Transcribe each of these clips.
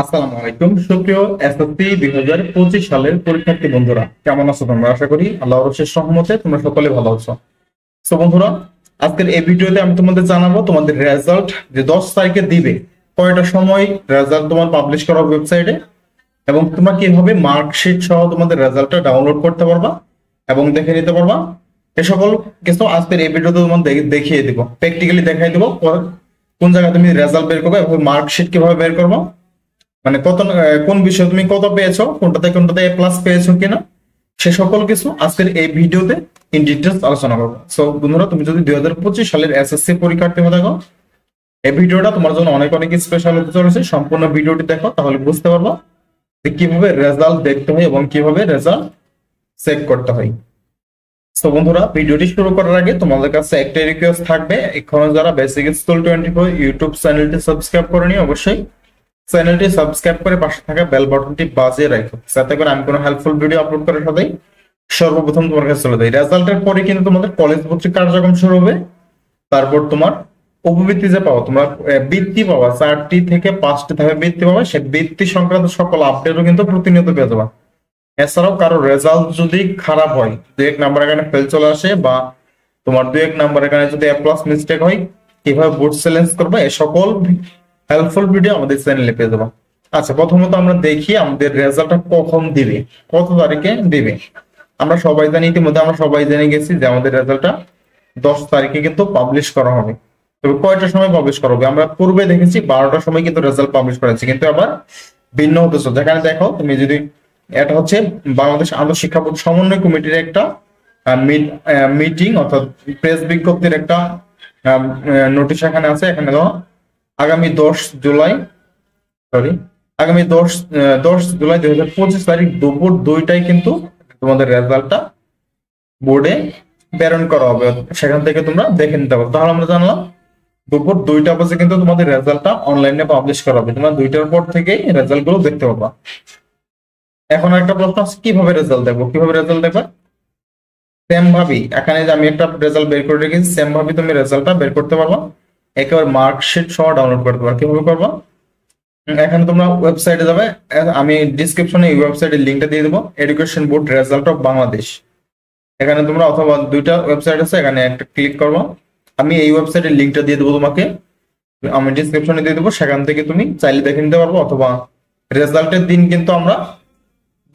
আসসালামু আলাইকুম সুপ্রিয় এসএসসি 2025 সালের পরীক্ষার্থী বন্ধুরা, কেমন আছো তোমরা? আশা করি আল্লাহর অশেষ রহমতে তোমরা সকলে ভালো আছো। তো বন্ধুরা, আজকের এই ভিডিওতে আমি তোমাদের জানাবো তোমাদের রেজাল্ট যে 10 তারিখে দিবে, কয়টা সময় রেজাল্ট তোমার পাবলিশ করা ওয়েবসাইটে, এবং তোমরা কিভাবে মার্কশিট সহ তোমাদের রেজাল্টটা ডাউনলোড করতে পারবা এবং দেখে নিতে পারবা। এ সকল কিছু আজকের এই ভিডিওতে তোমাদের দেখিয়ে দিব, প্র্যাকটিক্যালি দেখাই দিব কোন জায়গায় তুমি রেজাল্ট বের করবে এবং মার্কশিট কিভাবে বের করবো, মানে কত কোন বিষয়ে তুমি কত পেয়েছো, কোনটাতে এ প্লাস পেয়েছো কিনা, সে সকল কিছু আজকের এই ভিডিওতে ইন ডিটেলস আলোচনা করবো। সো বন্ধুরা, তুমি যদি 2025 সালের এসএসসি পরীক্ষার্থী হয়ে থাকো, এই ভিডিওটা তোমার জন্য অনেক অনেক স্পেশাল হতে চলেছে। সম্পূর্ণ ভিডিওটি দেখো, তাহলে বুঝতে পারবো যে কিভাবে রেজাল্ট দেখতে হয় এবং কিভাবে রেজাল্ট চেক করতে হয়। তো বন্ধুরা, ভিডিওটি শুরু করার আগে তোমাদের কাছে একটাই রিকোয়েস্ট থাকবে, এখনো যারা বেসিক স্কুল 24 ইউটিউব চ্যানেলটি সাবস্ক্রাইব করেনি, অবশ্যই চ্যানেলটি সাবস্ক্রাইব করে পাশে থাকা বেল বাটনটি বাজিয়ে রাখো, যাতে করে আমি কোনো হেল্পফুল ভিডিও আপলোড করার সাথেই সর্বপ্রথম তোমার কাছে চলে যায়। রেজাল্টের পরে কিন্তু তোমাদের কলেজ ভর্তি কার্যক্রম শুরু হবে। তারপর তোমার উপবৃত্তি যে পাবো, তোমরা বৃত্তি পাবা, 4টি থেকে 5টি ধাপে বৃত্তি পাবা, সেই বৃত্তি সংক্রান্ত সকল আপডেটও কিন্তু প্রতিনিয়ত পেয়ে যাবা। এছাড়াও কারো রেজাল্ট যদি খারাপ হয়, 2-1 নাম্বার এখানে ফেল চলে আসে, বা তোমার 2-1 নাম্বার এখানে যদি এ প্লাস মিস্টেক হয়, কিভাবে বোর্ড চ্যালেঞ্জ করবে, এই সকল হেল্পফুল ভিডিও আমাদের চ্যানেলে পেয়ে যাবো। আচ্ছা, প্রথমত আমরা দেখি আমাদের রেজাল্টটা কখন দিবে, কত তারিখে দিবে। আমরা সবাই জানি, ইতিমধ্যে আমরা সবাই জেনে গেছি যে আমাদের রেজাল্টটা 10 তারিখে কিন্তু পাবলিশ করা হবে। তবে কয়টার সময় পাবলিশ করা হবে? আমরা পূর্বে দেখেছি 12টার সময় কিন্তু রেজাল্ট পাবলিশ করেছি, কিন্তু আবার ভিন্ন হতেছে। যেখানে দেখো তুমি যদি, এটা হচ্ছে বাংলাদেশ আন্তঃশিক্ষা বোর্ড সমন্বয় কমিটির একটা মিটিং অর্থাৎ প্রেস বিজ্ঞপ্তির একটা নোটিশ এখানে আছে। এখানে দেখো আগামী 10 জুলাই, আগামী 10 জুলাই 2025 তারিখ দুপুর 2টায় কিন্তু তোমাদের রেজাল্টটা বোর্ডে প্রেরণ করা হবে। সেখান থেকে তোমরা দেখে নিতে পারো। তাহলে আমরা জানলাম দুপুর 2টা বাজে কিন্তু তোমাদের রেজাল্টটা অনলাইনে পাবলিশ করা হবে। তোমরা 2টার পর থেকেই রেজাল্ট গুলো দেখতে পাবা। এখন একটা প্রশ্ন আছে, কিভাবে রেজাল্ট দেখবো? কিভাবে রেজাল্ট দেখবে? সেম ভাবে এখানে যে আমি একটা রেজাল্ট বের করে রেখেছি, সেম ভাবে তুমি রেজাল্টটা বের করতে পারবা, একেবারে মার্কশিট সহ ডাউনলোড করতে পারবা। কিভাবে করবা? এখানে তোমরা ওয়েবসাইটে যাবে, আমি ডিসক্রিপশনে এই ওয়েবসাইটের লিঙ্কটা দিয়ে দেবো, education board result of Bangladesh. এখানে তোমরা, অথবা 2টা ওয়েবসাইট আছে, এখানে একটা ক্লিক করবো। আমি এই ওয়েবসাইটের লিঙ্কটা দিয়ে দেবো তোমাকে, আমি ডিসক্রিপশনে দিয়ে দেবো, সেখান থেকে তুমি চাইলে দেখে নিতে পারবো। অথবা রেজাল্টের দিন কিন্তু আমরা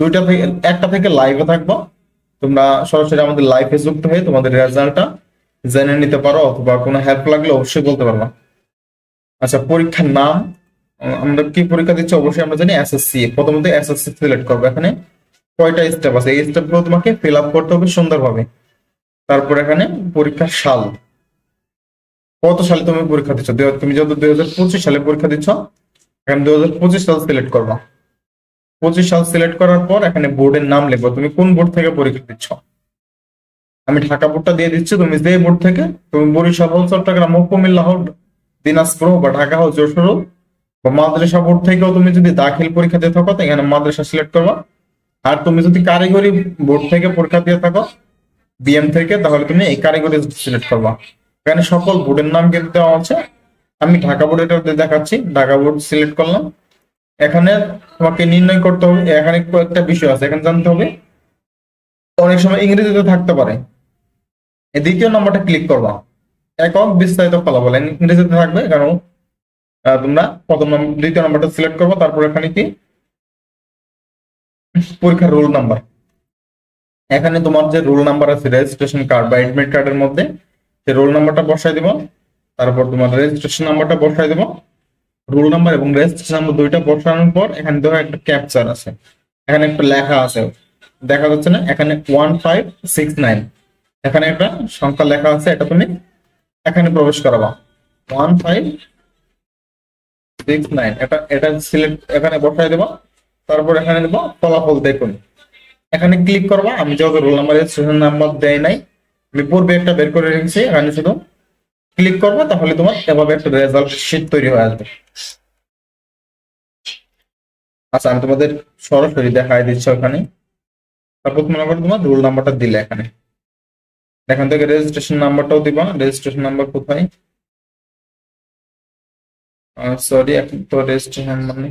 2টা থেকে 1টা থেকে লাইভে থাকবো, তোমরা সরাসরি আমাদের লাইভে যুক্ত হয়ে তোমাদের রেজাল্টটা জেনে নিতে পারো, অথবা কোনো হেল্প লাগলে অবশ্যই বলতে পারবা। আচ্ছা, পরীক্ষার নাম, আমরা কি পরীক্ষা দিচ্ছি অবশ্যই আমরা জানি এসএসসি। প্রথমত এসএসসি সিলেক্ট করবো। এখানে কয়টা স্টেপ আছে, এই স্টেপগুলো তোমাকে ফিল আপ করতে হবে সুন্দরভাবে। তারপর এখানে পরীক্ষার সাল, কত সালে তুমি পরীক্ষা দিচ্ছ। তুমি যত 2025 সালে পরীক্ষা দিচ্ছ, এখানে 2025 সাল সিলেক্ট করবা। 25 সাল সিলেক্ট করার পর এখানে বোর্ডের নাম লিখবো, তুমি কোন বোর্ড থেকে পরীক্ষা দিচ্ছ। আমি ঢাকা বোর্ডটা দিয়ে দিচ্ছি, তুমি যে বোর্ড থেকে, তুমি বরিশাল হোক, চট্টগ্রাম হোক, কুমিল্লা হোক, দিনাজপুর হোক, বা ঢাকা হোক, যশোর হোক, বা মাদ্রাসা বোর্ড থেকেও তুমি যদি দাখিল পরীক্ষা দিয়ে থাকো, এখানে মাদ্রাসা সিলেক্ট করবা। আর তুমি যদি কারিগরি বোর্ড থেকে পরীক্ষা দিয়ে থাকো, বিএম থেকে, তাহলে তুমি এই কারিগরি সিলেক্ট করবা। এখানে সকল বোর্ডের নাম কিন্তু দেওয়া আছে। আমি ঢাকা বোর্ড এটা দেখাচ্ছি, ঢাকা বোর্ড সিলেক্ট করলাম। এখানে তোমাকে নির্ণয় করতে হবে, এখানে কয়েকটা বিষয় আছে, এখানে জানতে হবে, অনেক সময় ইংরেজিতে থাকতে পারে। এই দ্বিতীয় নম্বরটা ক্লিক করবা, একক বিস্তারিত ফলাফল ইংরেজিতে থাকবে, কারণ তোমরা প্রথম দ্বিতীয় নম্বরটা সিলেক্ট করবো। তারপর এখানে কি পরীক্ষার রোল নাম্বার, এখানে তোমার যে রোল নাম্বার আছে রেজিস্ট্রেশন কার্ড বা এডমিট কার্ডের মধ্যে, সেই রোল নাম্বারটা বসাই দিব। তারপর তোমার রেজিস্ট্রেশন নাম্বারটা বসাই দিব। রোল নাম্বার এবং রেজিস্ট্রেশন নাম্বার 2টা বসানোর পর এখানে ধরো একটা ক্যাপচার আছে, এখানে একটা লেখা আছে, দেখা যাচ্ছে না, এখানে 1569, এখানে একটা সংখ্যা লেখা আছে, এটা তুমি এখানে প্রবেশ করাবা। 1569, এটা সিলেক্ট এখানে বসাই দেবা। তারপর এখানে দেবো ফলাফল দেখুন, এখানে ক্লিক করবা। আমি যেহেতু রোল নাম্বার রেজিস্ট্রেশন নাম্বার দেয় নাই, আমি পূর্বে একটা বের করে রেখেছি, এখানে শুধু ক্লিক করবা, তাহলে তোমার এভাবে একটা রেজাল্ট শিট তৈরি হয়ে আসবে। আচ্ছা, আমি তোমাদের সরাসরি দেখাই দিচ্ছি ওখানে। তারপর মনে করো তোমার রোল নাম্বারটা দিলে, এখানে এখান থেকে রেজিস্ট্রেশন নাম্বারটাও দিবা। রেজিস্ট্রেশন নাম্বার কোথায়? সরি, এখন তো রেজিস্ট্রেশন মানে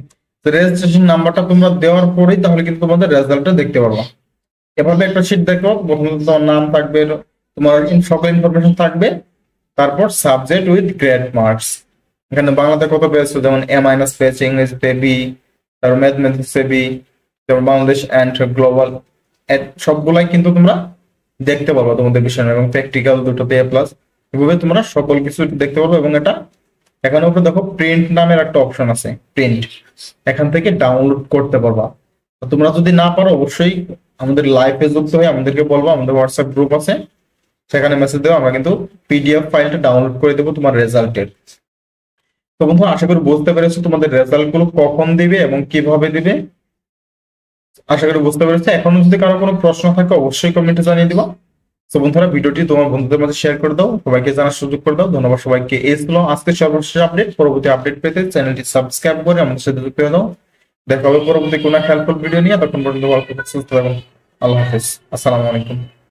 রেজিস্ট্রেশন নাম্বারটা তোমরা দেওয়ার পরেই তাহলে কিন্তু তোমাদের রেজাল্টটা দেখতে পারবা। এভাবে একটা শীট দেখো, প্রথমে তোমার নাম থাকবে, তোমার সকল ইনফরমেশন থাকবে, তারপর সাবজেক্ট উইথ গ্রেড মার্কস। এখানে বাংলাতে কত পেয়েছো, যেমন এ মাইনাস পেয়েছে, ইংরেজিতে বি, তারপর ম্যাথমেটিক্সে বি, তারপর বাংলাদেশ অ্যান্ড গ্লোবাল, সবগুলাই কিন্তু তোমরা দেখতে পারবা তোমাদের বিষয়, এবং প্র্যাকটিক্যাল দুটোতে এ প্লাস। এভাবে তোমরা সকল কিছু দেখতে পারবে। এবং এটা এখানে উপরে দেখো প্রিন্ট নামের একটা অপশন আছে, প্রিন্ট, এখান থেকে ডাউনলোড করতে পারবা। তো তোমরা যদি না পারো অবশ্যই আমাদের লাইভে যুক্ত হয়ে আমাদেরকে বলবো, আমাদের হোয়াটসঅ্যাপ গ্রুপ আছে, সেখানে মেসেজ দেবো, আমরা কিন্তু পিডিএফ ফাইলটা ডাউনলোড করে দেবো তোমার রেজাল্টের। তো বন্ধু আশা করি বুঝতে পেরেছো তোমাদের রেজাল্ট গুলো কখন দিবে এবং কিভাবে দিবে, আশা করি বুঝতে পেরেছো। এখনো যদি কারো কোনো প্রশ্ন থাকে অবশ্যই কমেন্টে জানিয়ে দিবা। তো বন্ধুরা ভিডিওটি তোমার বন্ধুদের মধ্যে শেয়ার করে দাও, সবাইকে জানার সুযোগ করে দাও। ধন্যবাদ সবাইকে। এই ছিল আজকের সর্বশেষ আপডেট। পরবর্তী আপডেট পেতে চ্যানেলটি সাবস্ক্রাইব করে আমাদের সাথে যুক্ত হয়ে দাও। দেখা হবে পরবর্তী কোনো হেল্পফুল ভিডিও নিয়ে। তখন পর্যন্ত ভালো থাকুন, সুস্থ থাকুন। আল্লাহ হাফেজ, আসসালামু আলাইকুম।